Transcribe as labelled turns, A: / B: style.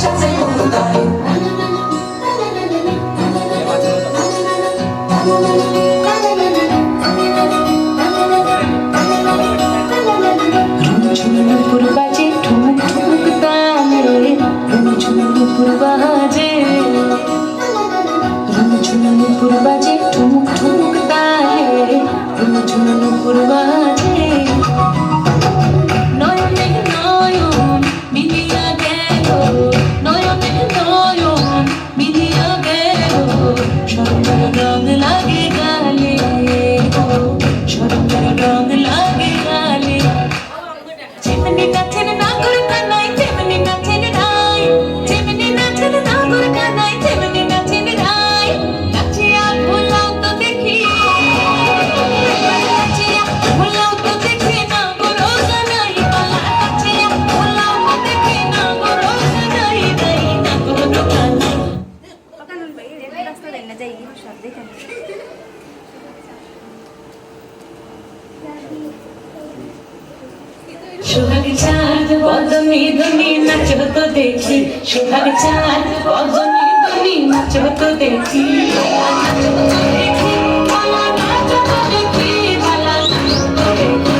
A: সাথে কোথায়
B: নুপুর বাজে ঠুমুক ঠুমুক তালে নুপুর বাজে নুপুর বাজে ঠুমুক ঠুমুক তালে নুপুর বাজে নয়নে নয়ন মিলিয়া গেল নয়নে নয়ন মিলিয়া গেল স্বর্ণের রং লাগে গালে স্বর্ণের রং লাগে গালে যেমনি নাচেন নাগর কানাই তেমনি নাচেন রাই যেমনি নাচেন নাগর কানাই তেমনি নাচেন রাই নাচিয়া ভোলাও তো দেখি নাচিয়া ভোলাও তো দেখি নাগর কানাই বালা নাচিয়া ভোলাও তো দেখি নাগর কানাই দাই নাগর কানাই
C: কারণ ভাই এই রাস্তা দেন না যাই সব দেখেন
B: সোহাগ চাঁদ বদনি ধনি নাচো তো দেখি সোহাগ চাঁদ বদনি ধনি নাচো তো দেখি নাচো তো দেখি ভালা নাচো তো দেখি ভালা নাচো তো দেখি